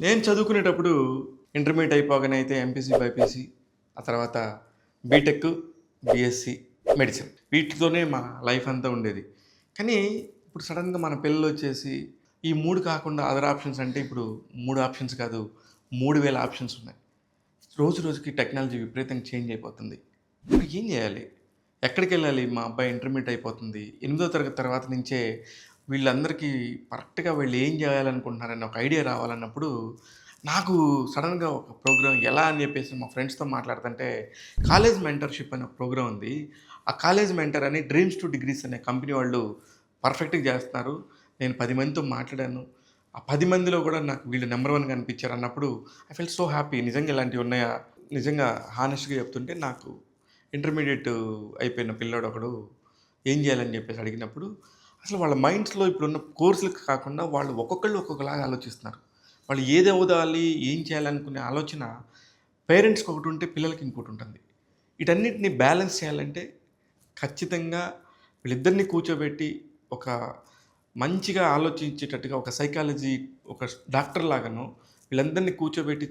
నేను చదువుకునేటప్పుడు ఇంటర్మీడియేట్ అయిపోగానే అయితే ఎంపీసీ, బైపీసీ, ఆ తర్వాత బీటెక్, బీఎస్సీ, మెడిసిన్ వీటితోనే మా లైఫ్ అంతా ఉండేది. కానీ ఇప్పుడు సడెన్‌గా మన పిల్లలొచ్చేసి ఈ 3 కాకుండా అదర్ ఆప్షన్స్ అంటే ఇప్పుడు 3 ఆప్షన్స్ కాదు 3000 ఆప్షన్స్ ఉన్నాయి. రోజు రోజుకి టెక్నాలజీ విపరీతంగా చేంజ్ అయిపోతుంది. ఇప్పుడు ఏం జేయాలి? ఎక్కడికెళ్ళాలి? మా అబ్బాయి ఇంటర్మీడియేట్ అయిపోతుంది. 8దో తరగతి తర్వాత నుంచే వీళ్ళందరికీ కరెక్ట్‌గా వీళ్ళు ఏం జేయాలనుకుంటున్నారని ఒక ఐడియా రావాలన్నప్పుడు, నాకు సడెన్‌గా ఒక ప్రోగ్రామ్ ఎలా అని జెప్పేసి మా ఫ్రెండ్స్‌తో మాట్లాడుతుంటే, కాలేజ్ మెంటర్‌షిప్ అనే ఒక ప్రోగ్రామ్ ఉంది. ఆ కాలేజ్ మెంటర్ అని డ్రీమ్స్ టు డిగ్రీస్ అనే కంపెనీ వాళ్ళు పర్ఫెక్ట్‌గా జేస్తున్నారు. నేను 10 మందితో మాట్లాడాను. ఆ 10 మందిలో గూడా నాకు వీళ్ళు నంబర్ 1గా అనిపించారన్నప్పుడు ఐ ఫెల్ట్ సో హ్యాపీ. నిజంగా ఇలాంటివి ఉన్నాయా? నిజంగా హానెస్ట్‌గా చెప్తుంటే నాకు ఇంటర్మీడియేట్ అయిపోయిన పిల్లోడొకడు ఏం జేయాలని జెప్పేసి అడిగినప్పుడు, అసలు వాళ్ళ మైండ్స్‌లో ఇప్పుడున్న కోర్సులకి కాకుండా వాళ్ళు ఒక్కొక్కళ్ళు ఒక్కొక్కలాగా ఆలోచిస్తున్నారు. వాళ్ళు ఏది అవుదాలి, ఏం చేయాలనుకునే ఆలోచన పేరెంట్స్‌కి ఒకటుంటే పిల్లలకి ఇంకోటుంటుంది. వీటన్నిటిని బ్యాలెన్స్ చేయాలంటే ఖచ్చితంగా వీళ్ళిద్దరిని కూర్చోబెట్టి ఒక మంచిగా ఆలోచించేటట్టుగా ఒక సైకాలజీ ఒక డాక్టర్ లాగాను వీళ్ళందరినీ కూర్చోబెట్టి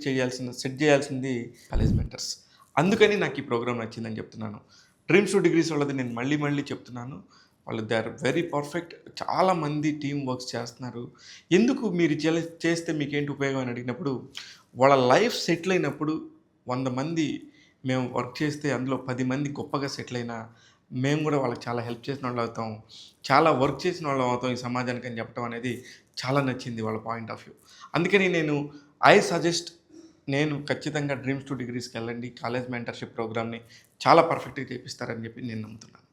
సెట్ చేయాల్సింది కాలేజ్ మెంటర్స్. అందుకని నాకు ఈ ప్రోగ్రామ్ నచ్చిందని చెప్తున్నాను. డ్రీమ్స్ టు డిగ్రీస్ వాళ్ళది నేను మళ్ళీ మళ్ళీ చెప్తున్నాను. వాళ్ళు దే ఆర్ వెరీ పర్ఫెక్ట్. చాలామంది టీమ్ వర్క్స్ చేస్తున్నారు. ఎందుకు మీరు చేస్తే మీకేంటి ఉపయోగం అని అడిగినప్పుడు, వాళ్ళ లైఫ్ సెటిల్ అయినప్పుడు 100 మంది మేము వర్క్ చేస్తే అందులో 10 మంది గొప్పగా సెటిల్ అయినా, మేము గూడా వాళ్ళకి చాలా హెల్ప్ చేసినోళ్ళం అవుతాం. చాలా వర్క్ చేసినోళ్ళం అవుతాం ఈ సమాజానికి అని చెప్పడం అనేది చాలా నచ్చింది వాళ్ళ పాయింట్ ఆఫ్ వ్యూ. అందుకని ఐ సజెస్ట్ నేను ఖచ్చితంగా డ్రీమ్స్ టు డిగ్రీస్‌కెళ్ళండి. కాలేజ్ మెంటర్‌షిప్ ప్రోగ్రామ్‌ని చాలా పర్ఫెక్ట్‌గా చేపిస్తారని చెప్పి నేను నమ్ముతున్నాను.